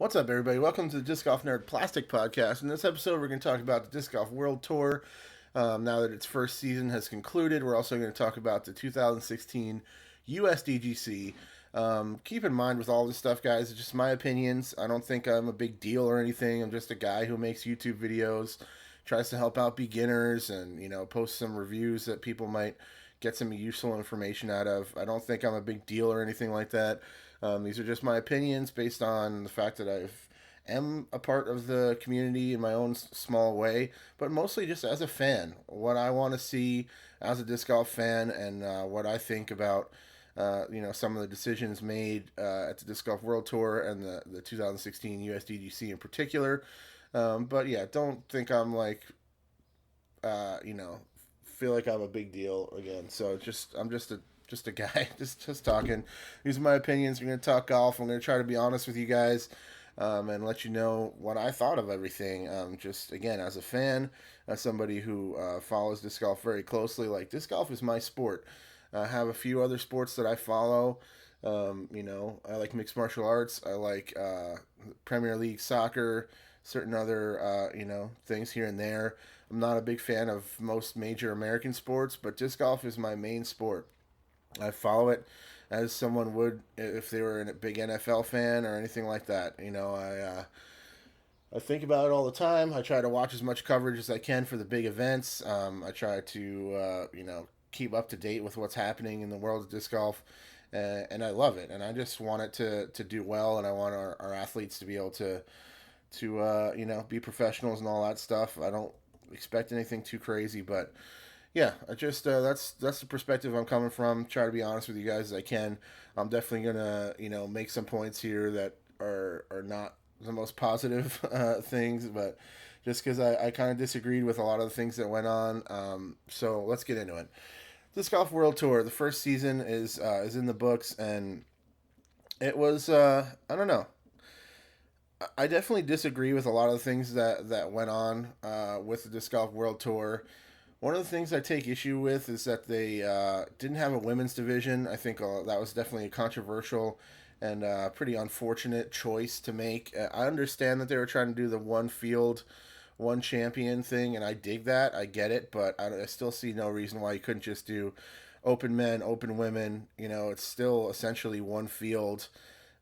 What's up, everybody? Welcome to the Disc Golf Nerd Plastic Podcast. In this episode, we're going to talk about the Disc Golf World Tour. Now that its first season has concluded, we're also going to talk about the 2016 USDGC. Keep in mind with all this stuff, guys, it's just my opinions. I don't think I'm a big deal or anything. I'm just a guy who makes YouTube videos, tries to help out beginners, and post some reviews that people might get some useful information out of. I don't think I'm a big deal or anything like that. These are just my opinions based on the fact that I am a part of the community in my own small way, but mostly just as a fan. What I want to see as a disc golf fan, and what I think about some of the decisions made at the Disc Golf World Tour and the 2016 USDGC in particular. But yeah, don't think I'm like feel like I'm a big deal again. So I'm just a guy, just talking. These are my opinions. We're gonna talk golf. I'm gonna try to be honest with you guys, and let you know what I thought of everything. Just again, as a fan, as somebody who follows disc golf very closely. Like, disc golf is my sport. I have a few other sports that I follow. I like mixed martial arts. I like Premier League soccer, certain other things here and there. I'm not a big fan of most major American sports, but disc golf is my main sport. I follow it as someone would if they were a big NFL fan or anything like that. I think about it all the time. I try to watch as much coverage as I can for the big events. I try to keep up to date with what's happening in the world of disc golf, and I love it. And I just want it to do well, and I want our athletes to be able to be professionals and all that stuff. I don't expect anything too crazy, but yeah, I just that's the perspective I'm coming from. Try to be honest with you guys as I can. I'm definitely gonna make some points here that are not the most positive things, but just because I kind of disagreed with a lot of the things that went on. So let's get into it. Disc Golf World Tour. The first season is in the books, and it was I don't know. I definitely disagree with a lot of the things that went on with the Disc Golf World Tour. One of the things I take issue with is that they didn't have a women's division. I think that was definitely a controversial and pretty unfortunate choice to make. I understand that they were trying to do the one field, one champion thing, and I dig that. I get it, but I still see no reason why you couldn't just do open men, open women. It's still essentially one field.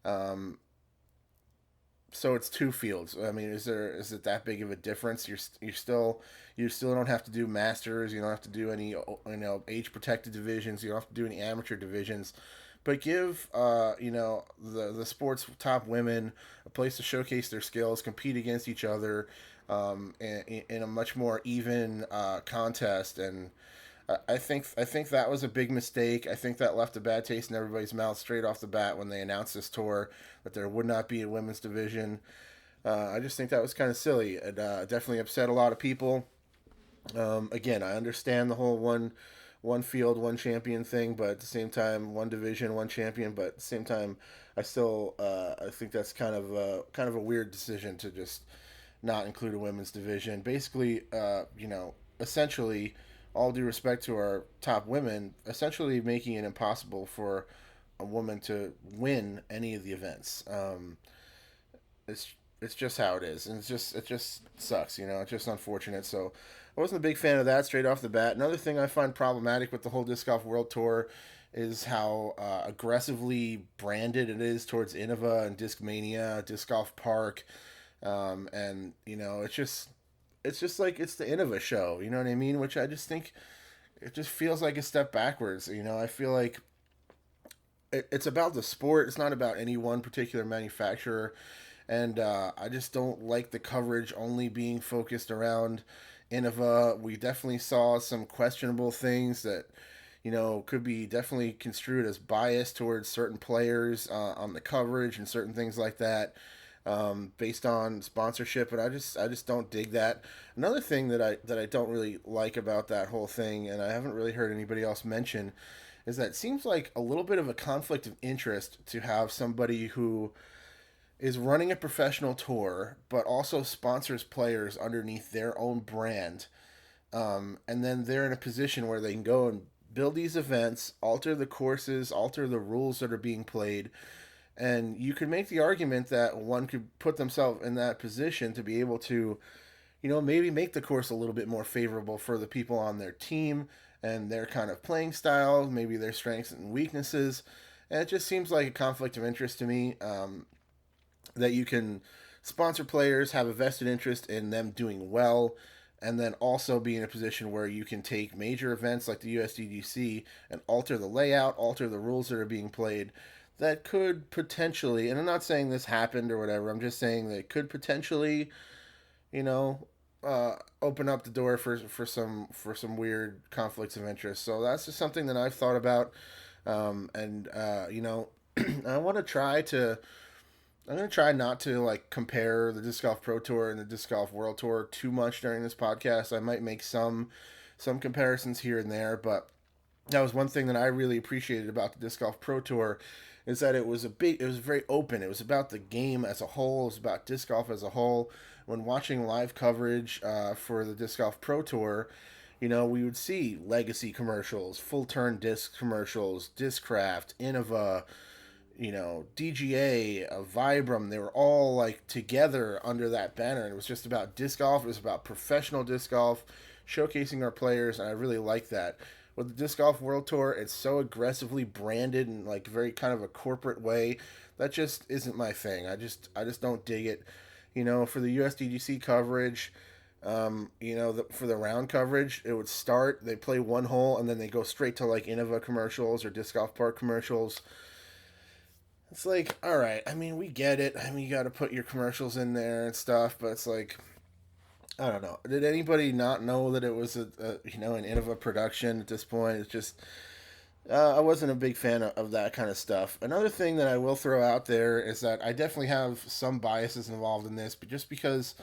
Um, so it's two fields. I mean, is it that big of a difference? You still don't have to do masters. You don't have to do any age protected divisions. You don't have to do any amateur divisions, but give the sport's top women a place to showcase their skills, compete against each other, in a much more even contest. And I think that was a big mistake. I think that left a bad taste in everybody's mouth straight off the bat when they announced this tour that there would not be a women's division. I just think that was kind of silly. It definitely upset a lot of people. Again, I understand the whole one field, one champion thing, but at the same time, one division, one champion. But at the same time, I think that's kind of a weird decision to just not include a women's division. Basically, essentially, all due respect to our top women, essentially making it impossible for a woman to win any of the events. It's just how it is, and it just sucks. It's just unfortunate. So I wasn't a big fan of that straight off the bat. Another thing I find problematic with the whole Disc Golf World Tour is how aggressively branded it is towards Innova and Discmania, Disc Golf Park, and it's just like it's the Innova show. You know what I mean? Which I just think it just feels like a step backwards. I feel like it's about the sport. It's not about any one particular manufacturer. And I just don't like the coverage only being focused around Innova. We definitely saw some questionable things that, could be definitely construed as bias towards certain players on the coverage and certain things like that, based on sponsorship. But I just don't dig that. Another thing that I don't really like about that whole thing, and I haven't really heard anybody else mention, is that it seems like a little bit of a conflict of interest to have somebody who is running a professional tour, but also sponsors players underneath their own brand. And then they're in a position where they can go and build these events, alter the courses, alter the rules that are being played, And you could make the argument that one could put themselves in that position to be able to, maybe make the course a little bit more favorable for the people on their team and their kind of playing style, maybe their strengths and weaknesses. And it just seems like a conflict of interest to me, that you can sponsor players, have a vested interest in them doing well, and then also be in a position where you can take major events like the USDGC and alter the layout, alter the rules that are being played. That could potentially, and I'm not saying this happened or whatever, I'm just saying that it could potentially, you know, open up the door for some weird conflicts of interest. So that's just something that I've thought about, and I want to try to. I'm gonna try not to like compare the disc golf pro tour and the disc golf world tour too much during this podcast. I might make some comparisons here and there, but that was one thing that I really appreciated about the disc golf pro tour, is that it was very open. It was about the game as a whole. It was about disc golf as a whole. When watching live coverage for the disc golf pro tour, we would see legacy commercials, full turn disc commercials, Discraft, Innova, DGA, Vibram. They were all like together under that banner, and it was just about disc golf. It was about professional disc golf, showcasing our players, and I really like that. With the disc golf world tour, it's so aggressively branded and like very kind of a corporate way. That just isn't my thing. I just don't dig it. For the USDGC coverage, for the round coverage, it would start. They play one hole and then they go straight to like Innova commercials or disc golf park commercials. It's like, all right. I mean, we get it. I mean, you got to put your commercials in there and stuff, but it's like, I don't know. Did anybody not know that it was an Innova production at this point? It's just, I wasn't a big fan of that kind of stuff. Another thing that I will throw out there is that I definitely have some biases involved in this, but just because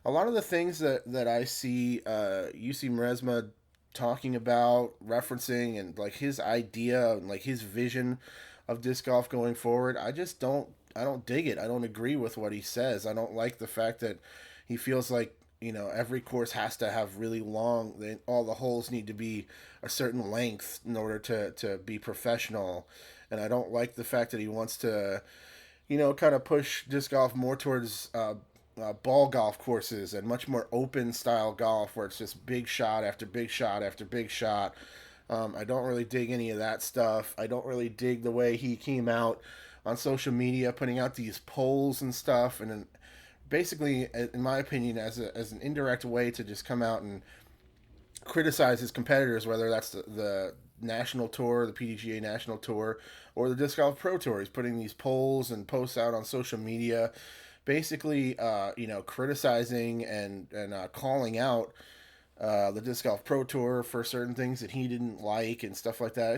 a lot of the things that I see UC Maresma talking about, referencing, and like his idea and like his vision of disc golf going forward, I don't dig it. I don't agree with what he says. I don't like the fact that he feels like every course has to have really long. All the holes need to be a certain length in order to be professional, and I don't like the fact that he wants to, kind of push disc golf more towards ball golf courses and much more open style golf where it's just big shot after big shot after big shot. I don't really dig any of that stuff. I don't really dig the way he came out on social media putting out these polls and stuff, and then basically, in my opinion, as an indirect way to just come out and criticize his competitors, whether that's the national tour, the PDGA national tour, or the disc golf pro tour. He's putting these polls and posts out on social media, basically, criticizing and calling out the disc golf pro tour for certain things that he didn't like and stuff like that. I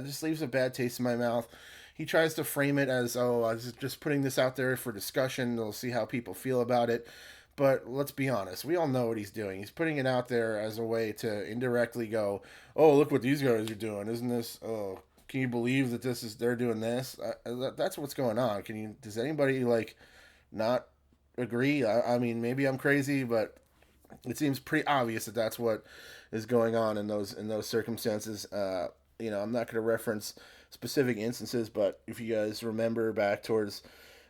just leaves a bad taste in my mouth. He tries to frame it as, oh, I was just putting this out there for discussion. We'll see how people feel about it. But let's be honest. We all know what he's doing. He's putting it out there as a way to indirectly go, oh, look what these guys are doing. Isn't this, oh, can you believe that they're doing this? That's what's going on. Does anybody, like, not agree? I mean, maybe I'm crazy, but it seems pretty obvious that that's what is going on in those circumstances. I'm not going to reference specific instances, but if you guys remember back towards,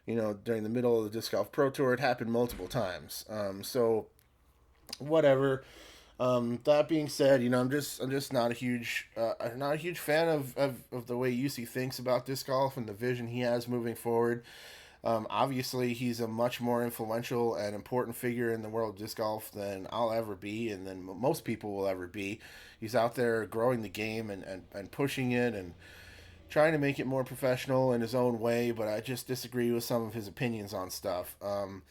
during the middle of the disc golf pro tour, it happened multiple times. So whatever. That being said, I'm just not a huge fan of the way UC thinks about disc golf and the vision he has moving forward. Obviously, he's a much more influential and important figure in the world of disc golf than I'll ever be, and than most people will ever be. He's out there growing the game and pushing it and trying to make it more professional in his own way, but I just disagree with some of his opinions on stuff. The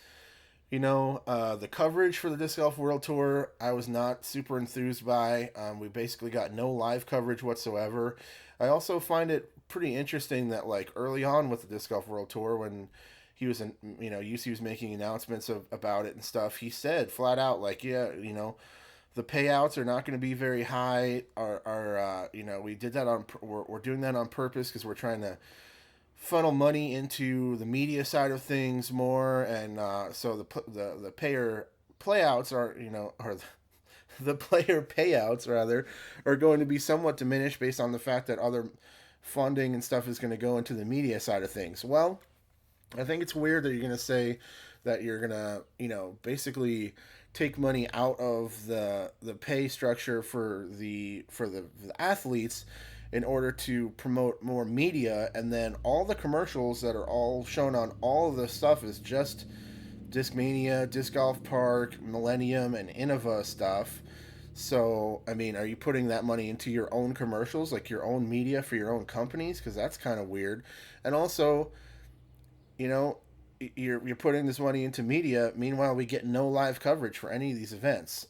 coverage for the Disc Golf World Tour, I was not super enthused by. We basically got no live coverage whatsoever. I also find it pretty interesting that, like, early on with the Disc Golf World Tour, when he was UC was making announcements about it and stuff, he said flat out, like, yeah, the payouts are not going to be very high. We did that we're doing that on purpose because we're trying to funnel money into the media side of things more, and so the payer playouts or the player payouts rather are going to be somewhat diminished based on the fact that other funding and stuff is going to go into the media side of things. Well, I think it's weird that you're going to say that you're going to, basically take money out of the pay structure for the athletes in order to promote more media, and then all the commercials that are all shown on all of the stuff is just Discmania, Disc Golf Park, Millennium, and Innova stuff. So, I mean, are you putting that money into your own commercials, like your own media for your own companies? Because that's kind of weird. And also, you know, you're putting this money into media. Meanwhile, we get no live coverage for any of these events.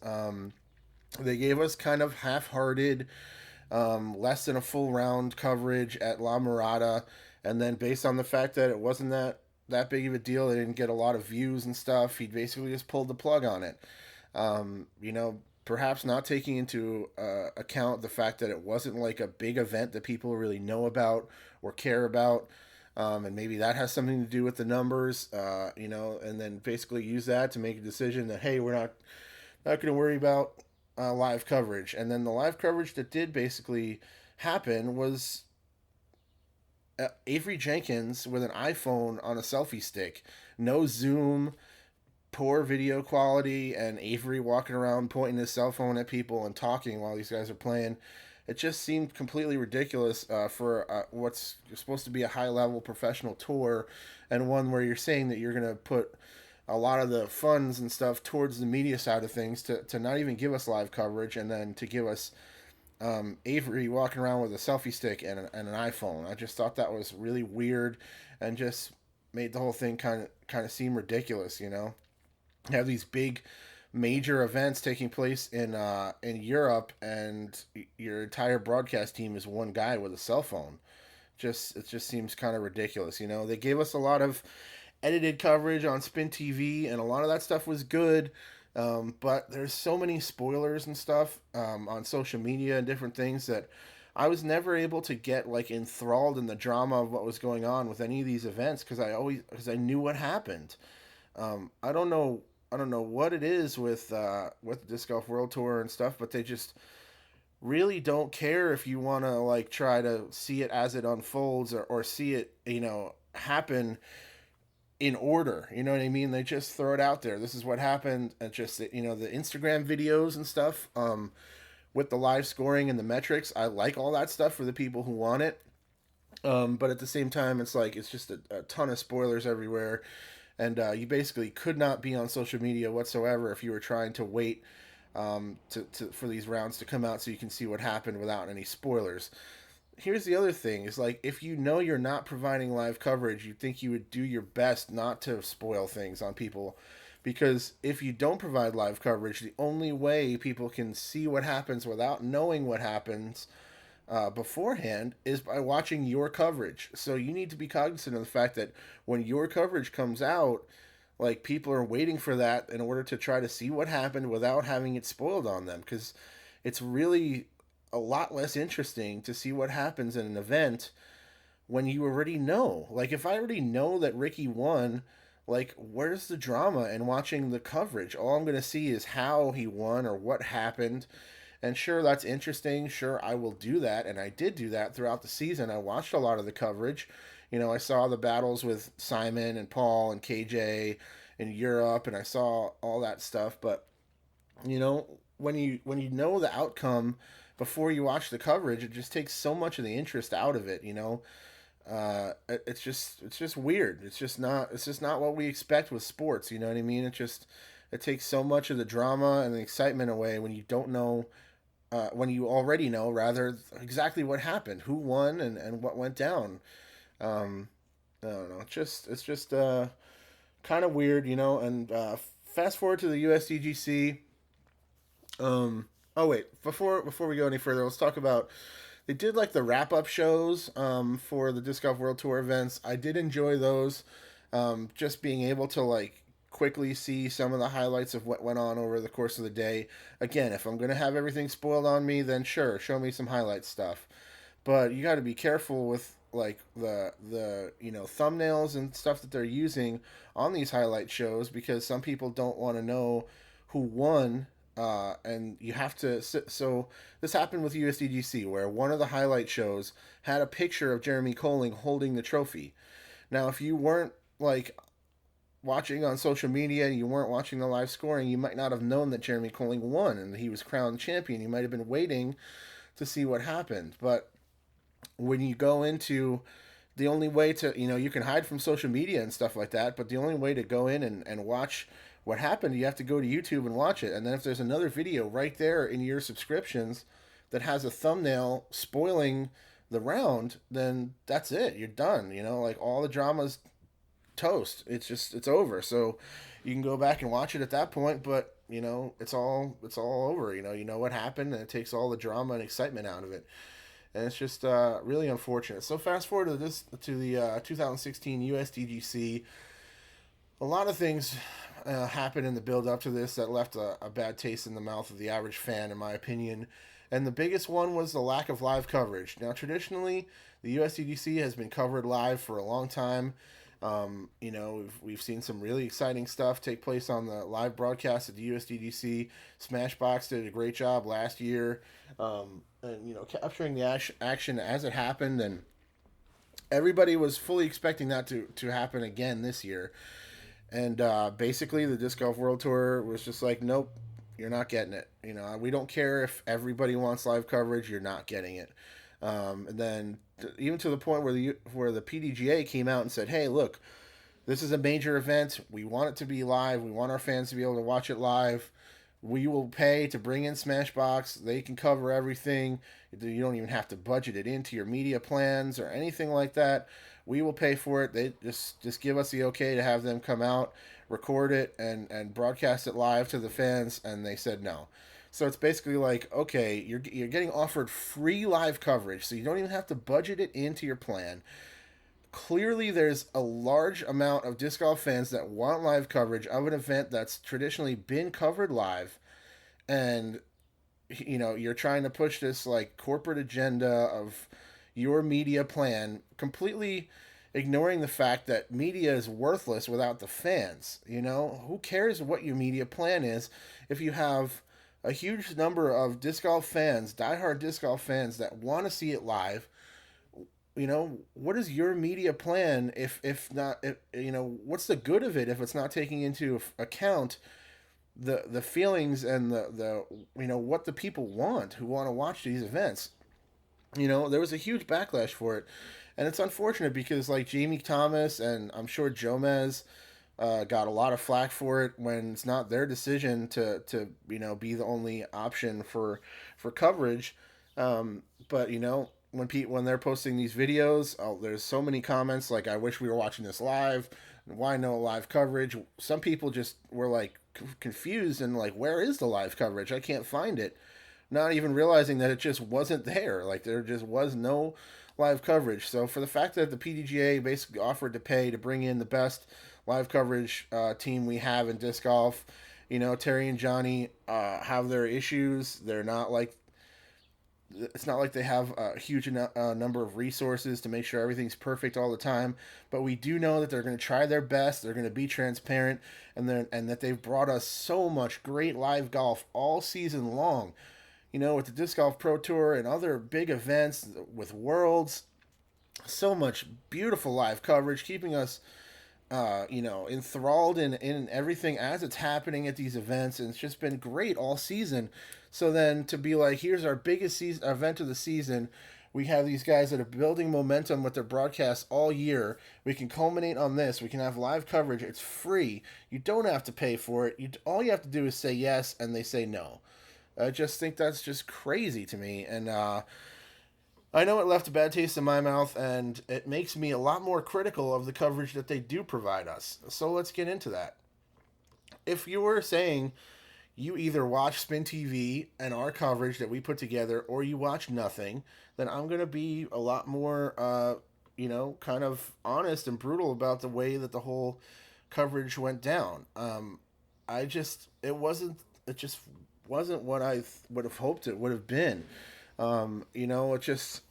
They gave us kind of half-hearted, less than a full round coverage at La Mirada, and then based on the fact that it wasn't that big of a deal, they didn't get a lot of views and stuff. He basically just pulled the plug on it. Perhaps not taking into account the fact that it wasn't like a big event that people really know about or care about. And maybe that has something to do with the numbers, and then basically use that to make a decision that, hey, we're not going to worry about live coverage. And then the live coverage that did basically happen was Avery Jenkins with an iPhone on a selfie stick. No Zoom, poor video quality, and Avery walking around pointing his cell phone at people and talking while these guys are playing. It just seemed completely ridiculous for what's supposed to be a high-level professional tour, and one where you're saying that you're going to put a lot of the funds and stuff towards the media side of things to not even give us live coverage, and then to give us Avery walking around with a selfie stick and an iPhone. I just thought that was really weird and just made the whole thing kind of seem ridiculous, You have these big major events taking place in Europe, and your entire broadcast team is one guy with a cell phone. It just seems kind of ridiculous. They gave us a lot of edited coverage on Spin TV, and a lot of that stuff was good. But there's so many spoilers and stuff on social media and different things that I was never able to get like enthralled in the drama of what was going on with any of these events because I knew what happened. I don't know what it is with the Disc Golf World Tour and stuff, but they just really don't care if you want to like try to see it as it unfolds or see it happen in order. You know what I mean? They just throw it out there. This is what happened, and just the Instagram videos and stuff with the live scoring and the metrics. I like all that stuff for the people who want it. But at the same time, it's like it's just a ton of spoilers everywhere. And you basically could not be on social media whatsoever if you were trying to wait for these rounds to come out so you can see what happened without any spoilers. Here's the other thing, is like if you're not providing live coverage, you'd think you would do your best not to spoil things on people. Because if you don't provide live coverage, the only way people can see what happens without knowing what happens beforehand is by watching your coverage. So you need to be cognizant of the fact that when your coverage comes out, like people are waiting for that in order to try to see what happened without having it spoiled on them, because it's really a lot less interesting to see what happens in an event when you already know. Like if I already know that Ricky won, like where's the drama in watching the coverage? All I'm going to see is how he won or what happened. And sure, that's interesting. Sure, I will do that. And I did do that throughout the season. I watched a lot of the coverage. I saw the battles with Simon and Paul and KJ in Europe, and I saw all that stuff. But, when you know the outcome before you watch the coverage, it just takes so much of the interest out of it, It's just weird. It's just not what we expect with sports, you know what I mean? It takes so much of the drama and the excitement away when you don't know, when you already know, rather, exactly what happened, who won, and what went down. I don't know. It's just kind of weird, and fast forward to the USDGC. Oh wait, before we go any further, let's talk about, they did like the wrap up shows for the Disc Golf World Tour events. I did enjoy those. Just being able to like quickly see some of the highlights of what went on over the course of the day. Again, if I'm gonna have everything spoiled on me, then sure, show me some highlight stuff. But you got to be careful with like the thumbnails and stuff that they're using on these highlight shows, because some people don't want to know who won and you have to. So this happened with USDGC, where one of the highlight shows had a picture of Jeremy Colling holding the trophy. Now, if you weren't like watching on social media and you weren't watching the live scoring, you might not have known that Jeremy Colling won and he was crowned champion. You might have been waiting to see what happened. But when you go into the only way to, you can hide from social media and stuff like that, but the only way to go in and watch what happened, you have to go to YouTube and watch it. And then if there's another video right there in your subscriptions that has a thumbnail spoiling the round, then that's it. You're done. Like all the drama's toast. It's over. So you can go back and watch it at that point, but it's all over. You know what happened, and it takes all the drama and excitement out of it. And it's just really unfortunate. So fast forward to the 2016 USDGC. A lot of things happened in the build up to this that left a bad taste in the mouth of the average fan, in my opinion. And the biggest one was the lack of live coverage. Now, traditionally, the USDGC has been covered live for a long time. We've seen some really exciting stuff take place on the live broadcast at the USDGC. Smashbox did a great job last year, and capturing the action as it happened, and everybody was fully expecting that to happen again this year. And basically, the Disc Golf World Tour was just like, nope, you're not getting it. We don't care if everybody wants live coverage, you're not getting it. And then even to the point where the PDGA came out and said, hey, look, this is a major event. We want it to be live. We want our fans to be able to watch it live. We will pay to bring in Smashbox. They can cover everything. You don't even have to budget it into your media plans or anything like that. We will pay for it. They just give us the okay to have them come out, record it, and broadcast it live to the fans, and they said no. So it's basically like, okay, you're getting offered free live coverage, so you don't even have to budget it into your plan. Clearly, there's a large amount of disc golf fans that want live coverage of an event that's traditionally been covered live, and you're trying to push this like corporate agenda of your media plan, completely ignoring the fact that media is worthless without the fans. Who cares what your media plan is if you have a huge number of disc golf fans, diehard disc golf fans that want to see it live? What is your media plan if not, what's the good of it if it's not taking into account the feelings and the what the people want who want to watch these events? There was a huge backlash for it, and it's unfortunate because like Jamie Thomas and I'm sure Jomez got a lot of flack for it when it's not their decision to be the only option for coverage. But when they're posting these videos, there's so many comments like, I wish we were watching this live. Why no live coverage? Some people just were like confused and like, where is the live coverage? I can't find it. Not even realizing that it just wasn't there. Like there just was no live coverage. So for the fact that the PDGA basically offered to pay to bring in the best live coverage team we have in disc golf, Terry and Johnny have their issues. It's not like they have a huge number of resources to make sure everything's perfect all the time, but we do know that they're going to try their best. They're going to be transparent, and that they've brought us so much great live golf all season long. With the Disc Golf Pro Tour and other big events with Worlds, so much beautiful live coverage, keeping us enthralled in everything as it's happening at these events, and it's just been great all season. So then to be like, here's our biggest event of the season. We have these guys that are building momentum with their broadcasts all year. We can culminate on this. We can have live coverage. It's free. You don't have to pay for it. All you have to do is say yes, and they say no. I just think that's just crazy to me. And I know it left a bad taste in my mouth, and it makes me a lot more critical of the coverage that they do provide us. So let's get into that. If you were saying you either watch Spin TV and our coverage that we put together, or you watch nothing, then I'm going to be a lot more, kind of honest and brutal about the way that the whole coverage went down. It just wasn't what I would have hoped it would have been. It just,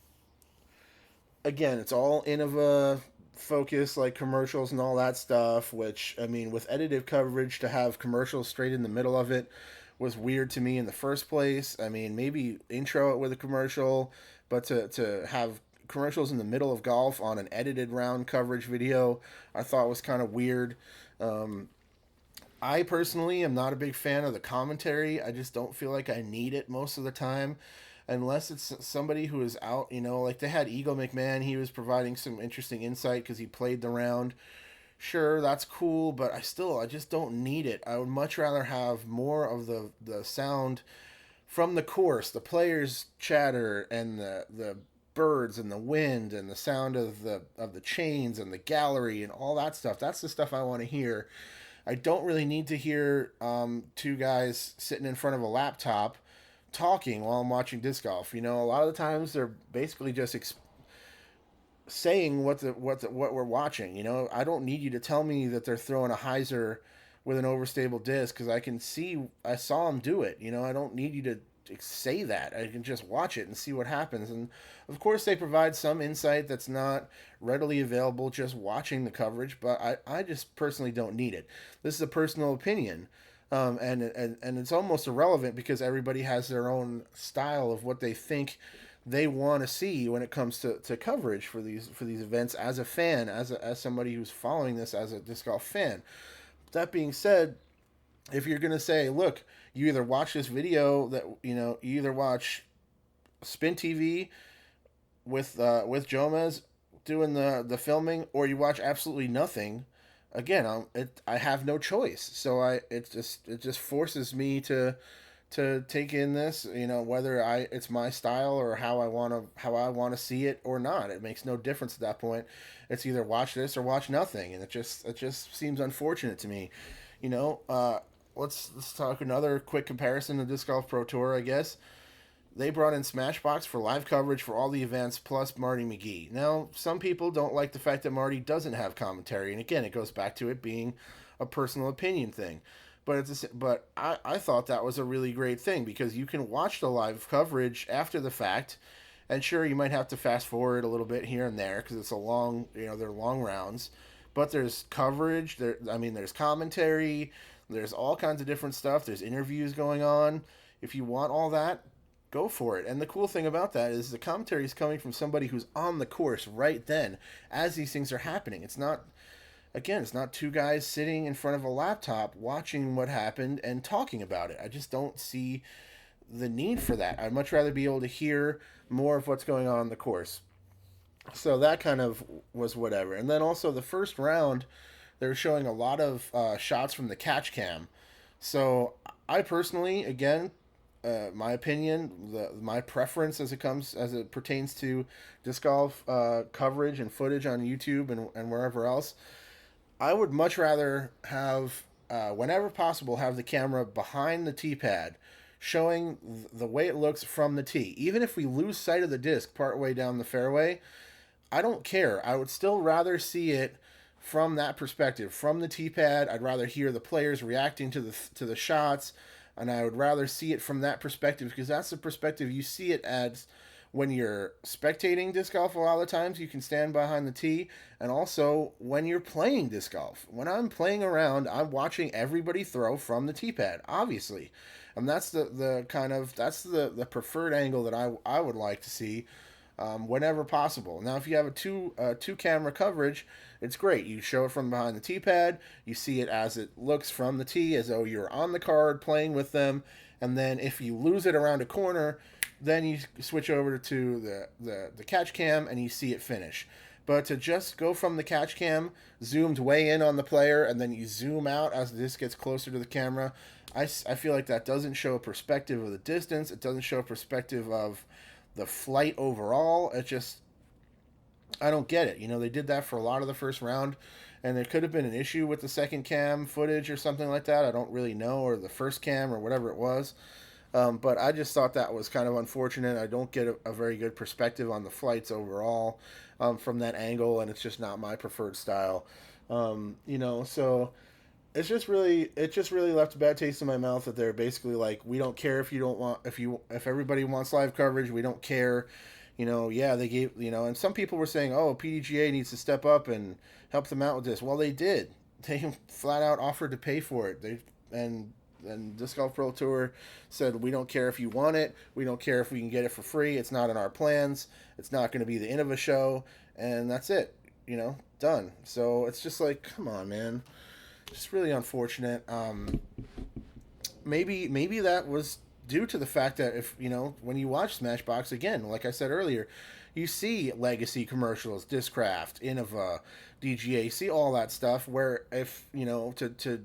again, it's all Innova focus, like commercials and all that stuff, which, I mean, with edited coverage, to have commercials straight in the middle of it was weird to me in the first place. I mean, maybe intro it with a commercial, but to have commercials in the middle of golf on an edited round coverage video, I thought was kind of weird. Um, I personally am not a big fan of the commentary. I just don't feel like I need it most of the time, unless it's somebody who is out. Like they had Eagle McMahon. He was providing some interesting insight because he played the round. Sure, that's cool, but I just don't need it. I would much rather have more of the sound from the course, the players chatter and the birds and the wind and the sound of the chains and the gallery and all that stuff. That's the stuff I want to hear. I don't really need to hear two guys sitting in front of a laptop talking while I'm watching disc golf. A lot of the times they're basically just saying what we're watching. I don't need you to tell me that they're throwing a hyzer with an overstable disc because I saw them do it. I don't need you to say that. I can just watch it and see what happens. And of course, they provide some insight that's not readily available just watching the coverage. But I just personally don't need it. This is a personal opinion. And it's almost irrelevant because everybody has their own style of what they think they want to see when it comes to coverage for these events as a fan, as somebody who's following this as a disc golf fan. That being said, if you're gonna say, look, you either watch this video that you either watch Spin TV with Jomez doing the filming, or you watch absolutely nothing. Again, I have no choice. So it just forces me to take in this, whether it's my style or how I want to see it or not. It makes no difference at that point. It's either watch this or watch nothing, and it just seems unfortunate to me. Let's talk another quick comparison to Disc Golf Pro Tour, I guess. They brought in Smashbox for live coverage for all the events, plus Marty McGee. Now, some people don't like the fact that Marty doesn't have commentary, and again, it goes back to it being a personal opinion thing. But I thought that was a really great thing because you can watch the live coverage after the fact, and sure, you might have to fast forward a little bit here and there because it's a long, they're long rounds, but there's coverage. There's commentary. There's all kinds of different stuff. There's interviews going on. If you want all that, go for it. And the cool thing about that is the commentary is coming from somebody who's on the course right then as these things are happening. It's not two guys sitting in front of a laptop watching what happened and talking about it. I just don't see the need for that. I'd much rather be able to hear more of what's going on the course. So that kind of was whatever. And then also the first round, they were showing a lot of shots from the catch cam. So I personally, again, my opinion, my preference as it pertains to disc golf coverage and footage on YouTube and wherever else, I would much rather have, whenever possible, have the camera behind the tee pad, showing the way it looks from the tee. Even if we lose sight of the disc partway down the fairway, I don't care. I would still rather see it from that perspective, from the tee pad. I'd rather hear the players reacting to the shots, and I would rather see it from that perspective because that's the perspective you see it as when you're spectating disc golf. A lot of the times you can stand behind the tee, and also when you're playing disc golf. When I'm playing around, I'm watching everybody throw from the tee pad, obviously, and that's the preferred angle that I would like to see. Whenever possible. Now, if you have a two camera coverage, it's great. You show it from behind the tee pad. You see it as it looks from the tee, as though you're on the card playing with them. And then if you lose it around a corner, then you switch over to the catch cam and you see it finish. But to just go from the catch cam, zoomed way in on the player, and then you zoom out as this gets closer to the camera, I feel like that doesn't show a perspective of the distance. It doesn't show a perspective of the flight overall. I don't get it. They did that for a lot of the first round, and there could have been an issue with the second cam footage or something like that. I don't really know, or the first cam or whatever it was. But I just thought that was kind of unfortunate. I don't get a very good perspective on the flights overall from that angle, and it's just not my preferred style. So it just really left a bad taste in my mouth that they're basically like, we don't care if everybody wants live coverage, we don't care. They gave, and some people were saying, oh, PDGA needs to step up and help them out with this. Well, they did. They flat out offered to pay for it. And and Disc Golf Pro Tour said, we don't care if you want it, we don't care if we can get it for free, it's not in our plans, it's not going to be the Innova show, and that's it, done. So it's just like, come on, man, just really unfortunate. Maybe that was due to the fact that if when you watch Smashbox again, like I said earlier, you see legacy commercials, Discraft, Innova, DGAC, all that stuff. Where if to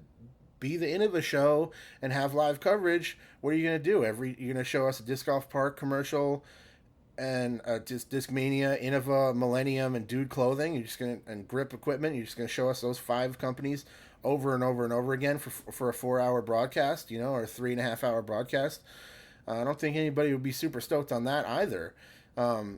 be the Innova show and have live coverage, what are you gonna do? You're gonna show us a disc golf park commercial and Discmania, Innova, Millennium, and Dude Clothing. You're just gonna and Grip Equipment. You're just gonna show us those 5 companies over and over and over again for a 4-hour broadcast, or a 3.5-hour broadcast. I don't think anybody would be super stoked on that either. And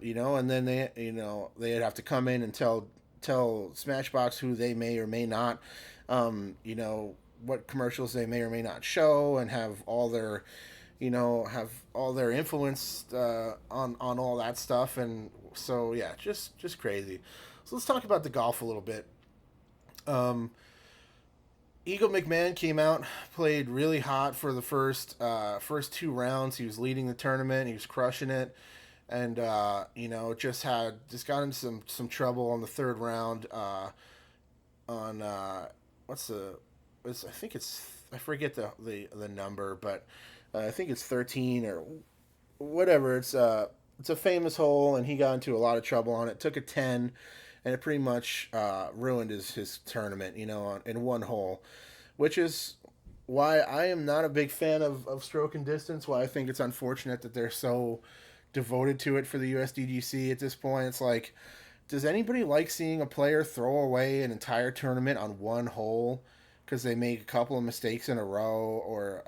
then they'd have to come in and tell Smashbox who they may or may not, what commercials they may or may not show, and have all their influence on all that stuff. And so yeah, just crazy. So let's talk about the golf a little bit. Eagle Mcmahon came out, played really hot for the first 2 rounds. He was leading the tournament. He was crushing it, and just got into some trouble on the 3rd round. I forget the number, but I think it's 13 or whatever. It's a famous hole, and he got into a lot of trouble on it. Took a 10. And it pretty much ruined his tournament, in one hole, which is why I am not a big fan of stroke and distance, why I think it's unfortunate that they're so devoted to it for the USDGC at this point. It's like, does anybody like seeing a player throw away an entire tournament on one hole because they make a couple of mistakes in a row, or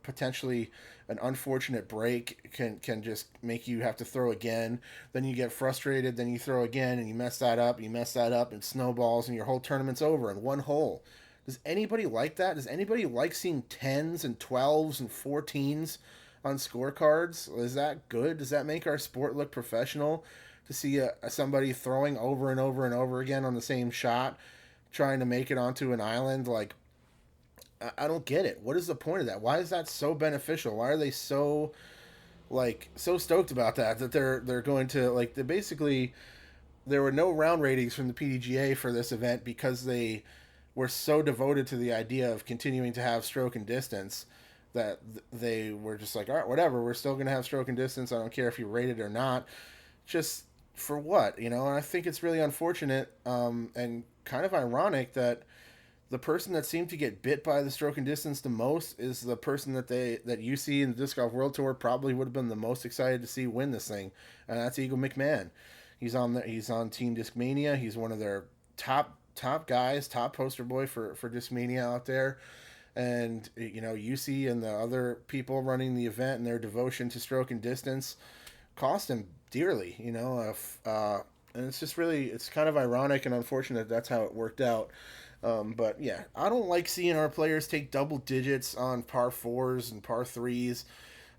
potentially an unfortunate break can just make you have to throw again? Then you get frustrated, then you throw again, and you mess that up, and snowballs, and your whole tournament's over in one hole. Does anybody like that? Does anybody like seeing 10s and 12s and 14s on scorecards? Is that good? Does that make our sport look professional, to see somebody throwing over and over and over again on the same shot, trying to make it onto an island? Like, I don't get it. What is the point of that? Why is that so beneficial? Why are they so stoked about that they're going to, basically, there were no round ratings from the PDGA for this event because they were so devoted to the idea of continuing to have stroke and distance that they were just like, all right, whatever, we're still going to have stroke and distance. I don't care if you rate it or not. Just for what? And I think it's really unfortunate and kind of ironic that the person that seemed to get bit by the stroke and distance the most is the person that UC in the Disc Golf World Tour probably would have been the most excited to see win this thing, and that's Eagle Mcmahon. He's on Team Discmania. He's one of their top guys, top poster boy for Discmania out there. And UC and the other people running the event and their devotion to stroke and distance cost him dearly. And it's kind of ironic and unfortunate that's how it worked out. But yeah, I don't like seeing our players take double digits on par 4s and par 3s.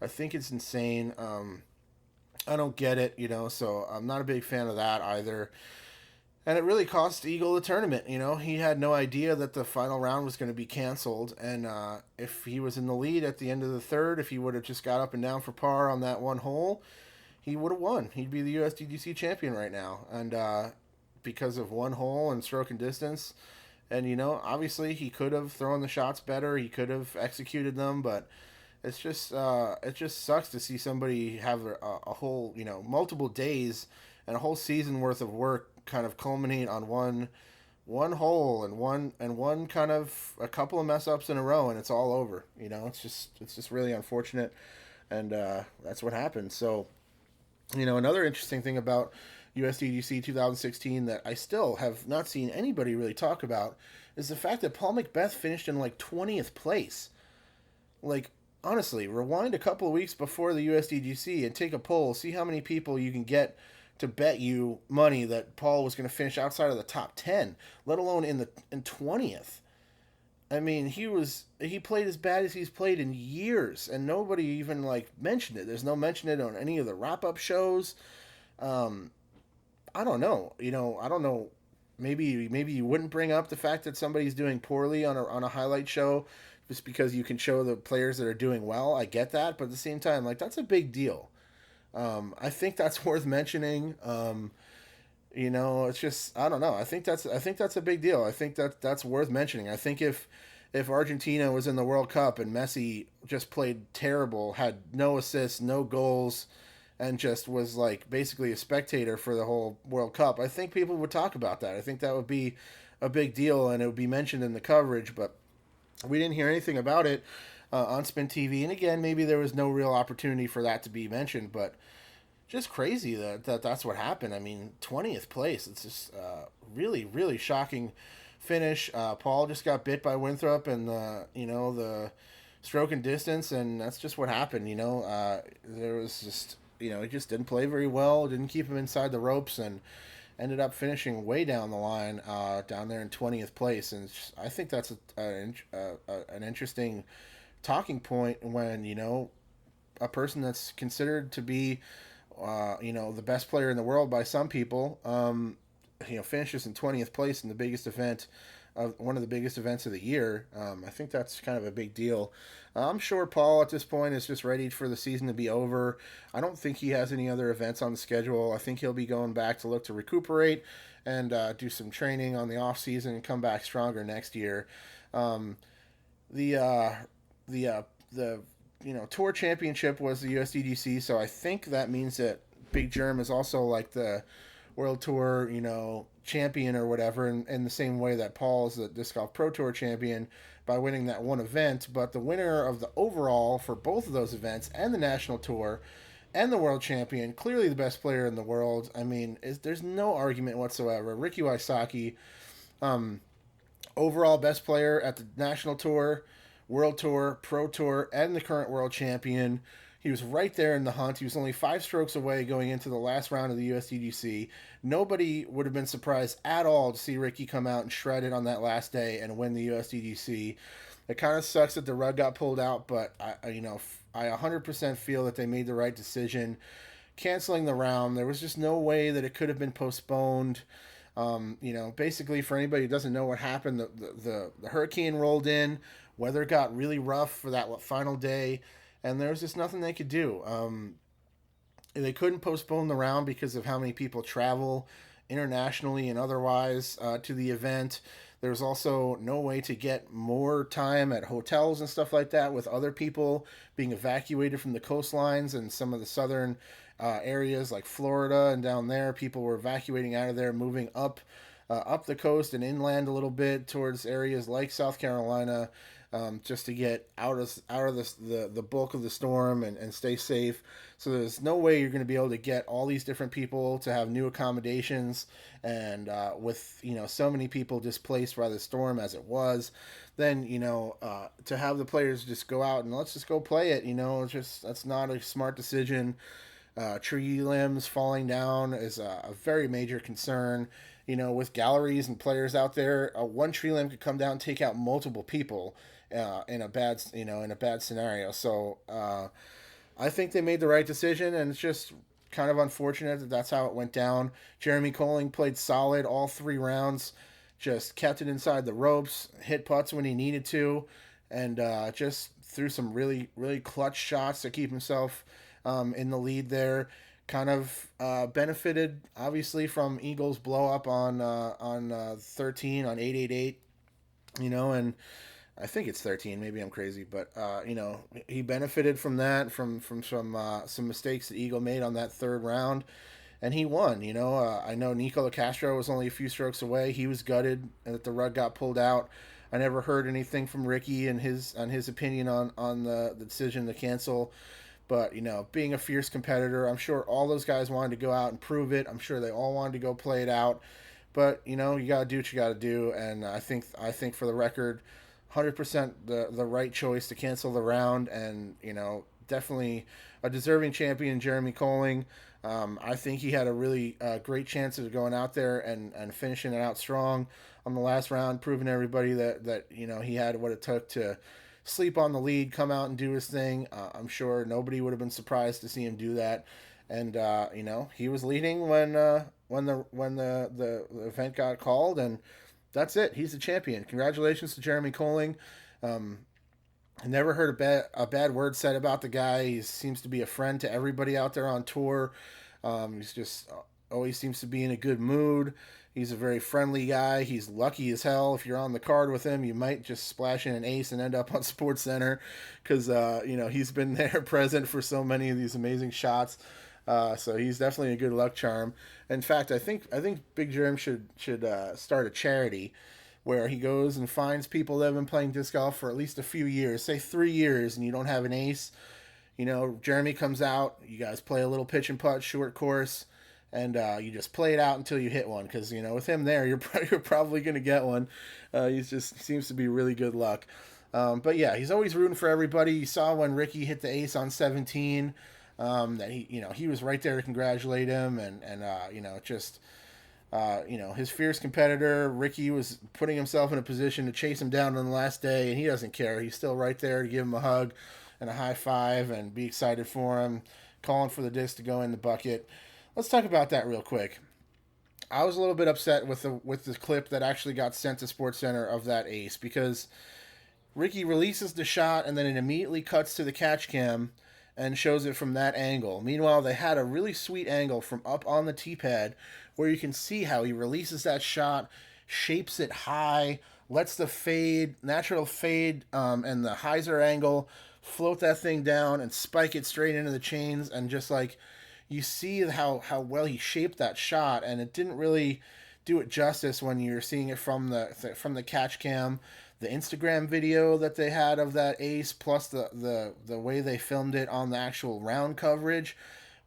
I think it's insane. I don't get it, so I'm not a big fan of that either. And it really cost Eagle the tournament. He had no idea that the final round was going to be canceled. And if he was in the lead at the end of the 3rd, if he would have just got up and down for par on that one hole, he would have won. He'd be the USDGC champion right now. And because of one hole and stroke and distance. And, obviously he could have thrown the shots better. He could have executed them. But it just sucks to see somebody have a whole, multiple days and a whole season worth of work kind of culminate on one hole and one kind of a couple of mess ups in a row, and it's all over. It's just really unfortunate, and that's what happened. So, another interesting thing about USDGC 2016 that I still have not seen anybody really talk about is the fact that Paul McBeth finished in 20th place. Honestly, rewind a couple of weeks before the USDGC and take a poll, see how many people you can get to bet you money that Paul was going to finish outside of the top 10, let alone in 20th. I mean, he played as bad as he's played in years, and nobody even mentioned it. There's no mention it on any of the wrap-up shows. I don't know. I don't know. Maybe you wouldn't bring up the fact that somebody's doing poorly on a highlight show just because you can show the players that are doing well. I get that, but at the same time, like that's a big deal. I think that's worth mentioning. It's just I don't know. I think that's a big deal. I think that's worth mentioning. I think if Argentina was in the World Cup and Messi just played terrible, had no assists, no goals, and just was like basically a spectator for the whole World Cup, I think people would talk about that. I think that would be a big deal and it would be mentioned in the coverage, but we didn't hear anything about it on Spin TV. And again, maybe there was no real opportunity for that to be mentioned, but just crazy that's what happened. I mean, 20th place. It's just really, really shocking finish. Paul just got bit by Winthrop and the stroke and distance, and that's just what happened. There was just he just didn't play very well, didn't keep him inside the ropes, and ended up finishing way down the line, down there in 20th place. And I think that's an interesting talking point when a person that's considered to be the best player in the world by some people, finishes in 20th place in the biggest event of one of the biggest events of the year. I think that's kind of a big deal. I'm sure Paul at this point is just ready for the season to be over. I don't think he has any other events on the schedule. I think he'll be going back to look to recuperate and do some training on the off season and come back stronger next year. The tour championship was the USDGC, so I think that means that Big Germ is also like the World Tour, champion or whatever, in the same way that Paul is the Disc Golf Pro Tour champion by winning that one event. But the winner of the overall for both of those events and the National Tour and the World Champion, clearly the best player in the world. I mean, there's no argument whatsoever. Ricky Wysocki, overall best player at the National Tour, World Tour, Pro Tour, and the current World Champion. He was right there in the hunt. He was only 5 strokes away going into the last round of the USDGC. Nobody would have been surprised at all to see Ricky come out and shred it on that last day and win the USDGC. It kind of sucks that the rug got pulled out, but I 100% feel that they made the right decision canceling the round. There was just no way that it could have been postponed. Basically, for anybody who doesn't know what happened, the hurricane rolled in. Weather got really rough for that final day, and there was just nothing they could do. They couldn't postpone the round because of how many people travel internationally and otherwise to the event. There was also no way to get more time at hotels and stuff like that, with other people being evacuated from the coastlines and some of the southern areas like Florida and down there. People were evacuating out of there, moving up the coast and inland a little bit towards areas like South Carolina, just to get out of the bulk of the storm and stay safe. So there's no way you're going to be able to get all these different people to have new accommodations, and with so many people displaced by the storm as it was, then to have the players just go out and let's just go play it. That's not a smart decision. Tree limbs falling down is a very major concern. With galleries and players out there, one tree limb could come down and take out multiple people in a bad scenario. So I think they made the right decision, and it's just kind of unfortunate that that's how it went down. Jeremy Colling played solid all 3 rounds, just kept it inside the ropes, hit putts when he needed to, and just threw some really, really clutch shots to keep himself in the lead there. Kind of benefited obviously from Eagles blow up on 13 on 888, and I think it's 13. Maybe I'm crazy, but he benefited from that, from some mistakes that Eagle made on that 3rd round, and he won. I know Nico Castro was only a few strokes away. He was gutted that the rug got pulled out. I never heard anything from Ricky and his opinion on the decision to cancel. But, being a fierce competitor, I'm sure all those guys wanted to go out and prove it. I'm sure they all wanted to go play it out. But, you got to do what you got to do. And I think for the record, 100% the right choice to cancel the round. And, definitely a deserving champion, Jeremy Colling. I think he had a really great chance of going out there and finishing it out strong on the last round, proving everybody that he had what it took to sleep on the lead, come out and do his thing. I'm sure nobody would have been surprised to see him do that. And he was leading when the event got called, and that's it. He's the champion. Congratulations to Jeremy Colling. I never heard a bad word said about the guy. He seems to be a friend to everybody out there on tour. He's just always seems to be in a good mood. He's a very friendly guy. He's lucky as hell. If you're on the card with him, you might just splash in an ace and end up on Sports Center because he's been there present for so many of these amazing shots. So he's definitely a good luck charm. In fact, I think Big Jerm should start a charity where he goes and finds people that have been playing disc golf for at least a few years, say 3 years, and you don't have an ace. Jeremy comes out, you guys play a little pitch and putt short course, and you just play it out until you hit one. Because with him there, you're probably going to get one. He just seems to be really good luck. But yeah, he's always rooting for everybody. You saw when Ricky hit the ace on 17, that he was right there to congratulate him, and just his fierce competitor, Ricky, was putting himself in a position to chase him down on the last day, and he doesn't care. He's still right there to give him a hug and a high five and be excited for him, calling for the disc to go in the bucket. Let's talk about that real quick. I was a little bit upset with the clip that actually got sent to SportsCenter of that ace because Ricky releases the shot and then it immediately cuts to the catch cam and shows it from that angle. Meanwhile, they had a really sweet angle from up on the tee pad where you can see how he releases that shot, shapes it high, lets the natural fade, and the hyzer angle float that thing down and spike it straight into the chains, and just like you see how well he shaped that shot, and it didn't really do it justice when you're seeing it from the catch cam. The Instagram video that they had of that ace, plus the way they filmed it on the actual round coverage,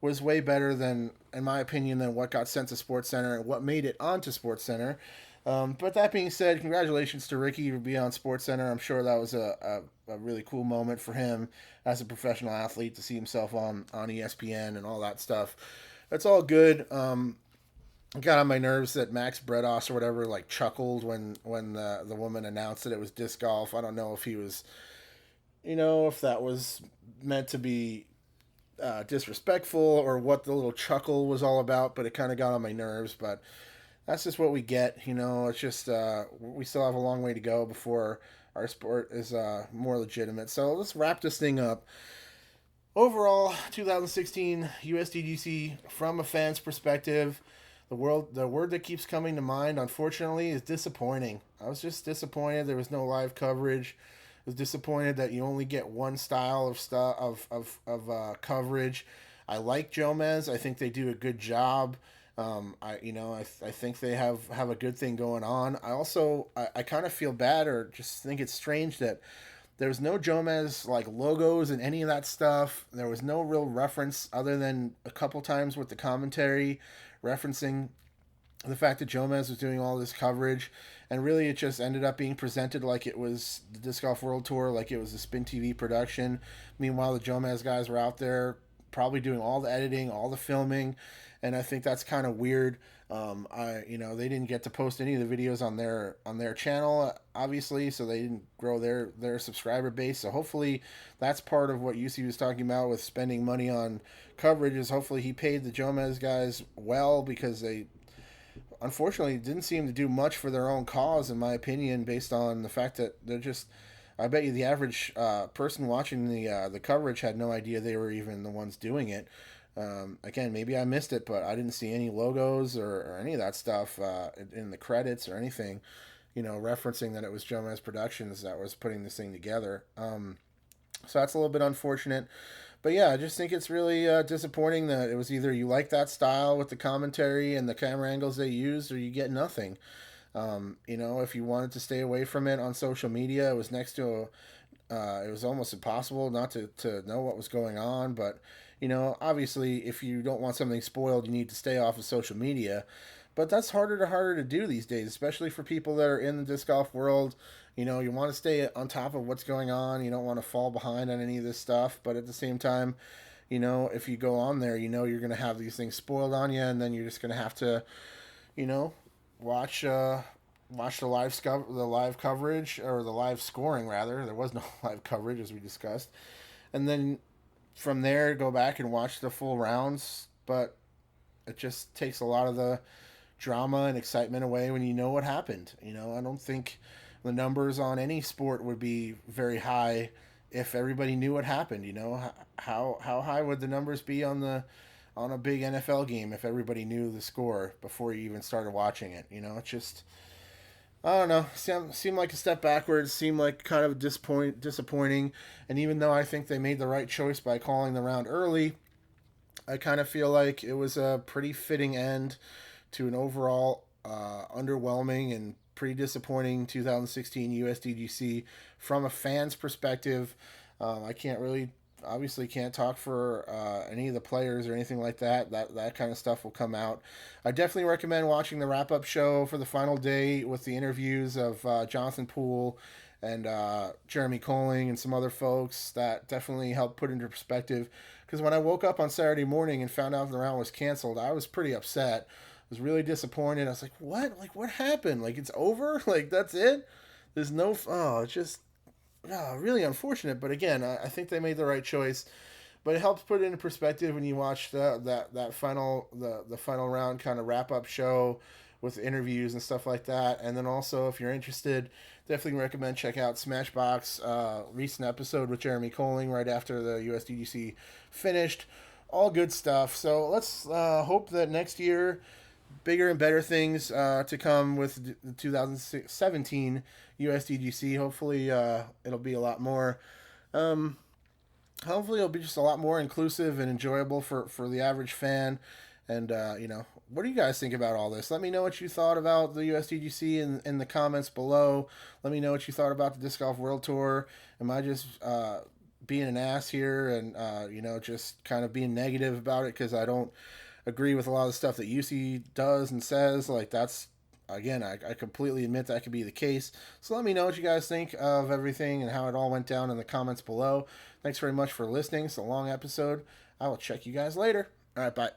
was way better than, in my opinion, than what got sent to SportsCenter and what made it onto SportsCenter. But that being said, congratulations to Ricky for being on SportsCenter. I'm sure that was a really cool moment for him as a professional athlete to see himself on ESPN and all that stuff. That's all good. It got on my nerves that Max Bredos or whatever chuckled when the woman announced that it was disc golf. I don't know if he was, if that was meant to be disrespectful or what the little chuckle was all about, but it kind of got on my nerves. But that's just what we get. It's just we still have a long way to go before our sport is more legitimate. So let's wrap this thing up. Overall, 2016 USDGC, from a fan's perspective, the word that keeps coming to mind, unfortunately, is disappointing. I was just disappointed there was no live coverage. I was disappointed that you only get one style of coverage. I like Jomez. I think they do a good job. I think they have a good thing going on. I kind of feel bad, or just think it's strange that there's no Jomez logos and any of that stuff. There was no real reference other than a couple times with the commentary referencing the fact that Jomez was doing all this coverage, and really it just ended up being presented like it was the Disc Golf World Tour, like it was a Spin TV production. Meanwhile, the Jomez guys were out there probably doing all the editing, all the filming, and I think that's kind of weird. They didn't get to post any of the videos on their channel, obviously, so they didn't grow their subscriber base. So hopefully that's part of what UC was talking about with spending money on coverage, is hopefully he paid the Jomez guys well, because they unfortunately didn't seem to do much for their own cause, in my opinion, based on the fact that they're just, I bet you the average person watching the coverage had no idea they were even the ones doing it. Again, maybe I missed it, but I didn't see any logos or any of that stuff in the credits or anything, referencing that it was Jomez Productions that was putting this thing together. So that's a little bit unfortunate. But yeah, I just think it's really disappointing that it was either you like that style with the commentary and the camera angles they used, or you get nothing. If you wanted to stay away from it on social media, it was next to it was almost impossible not to know what was going on. But obviously, if you don't want something spoiled, you need to stay off of social media. But that's harder to do these days, especially for people that are in the disc golf world. You want to stay on top of what's going on. You don't want to fall behind on any of this stuff. But at the same time, if you go on there, you're going to have these things spoiled on you, and then you're just going to have to, watch the live coverage, or the live scoring rather. There was no live coverage, as we discussed, and then from there go back and watch the full rounds. But it just takes a lot of the drama and excitement away when you know what happened. I don't think the numbers on any sport would be very high if everybody knew what happened. How high would the numbers be on a big NFL game if everybody knew the score before you even started watching it? It's just, I don't know. Seemed like a step backwards. Seemed like kind of disappointing. And even though I think they made the right choice by calling the round early, I kind of feel like it was a pretty fitting end to an overall underwhelming and pretty disappointing 2016 USDGC from a fan's perspective. I can't really, obviously, can't talk for any of the players or anything like that. That kind of stuff will come out. I definitely recommend watching the wrap up show for the final day with the interviews of Jonathan Poole and Jeremy Colling and some other folks. That definitely helped put into perspective. Because when I woke up on Saturday morning and found out the round was canceled, I was pretty upset. I was really disappointed. I was like, what? Like, what happened? Like, it's over? Like, that's it? There's no... Oh, it's just... really unfortunate. But again, I think they made the right choice. But it helps put it into perspective when you watch that final round kind of wrap-up show with interviews and stuff like that. And then also, if you're interested, definitely recommend check out Smashbox recent episode with Jeremy Colling right after the USDGC finished. All good stuff. So let's hope that next year, bigger and better things to come with the 2017 USDGC. Hopefully it'll be a lot more... hopefully it'll be just a lot more inclusive and enjoyable for the average fan. And, what do you guys think about all this? Let me know what you thought about the USDGC in the comments below. Let me know what you thought about the Disc Golf World Tour. Am I just being an ass here and, just kind of being negative about it because I don't agree with a lot of the stuff that UC does and says? Like, that's, again, I completely admit that could be the case. So let me know what you guys think of everything and how it all went down in the comments below. Thanks very much for listening. It's a long episode. I will check you guys later. All right, bye.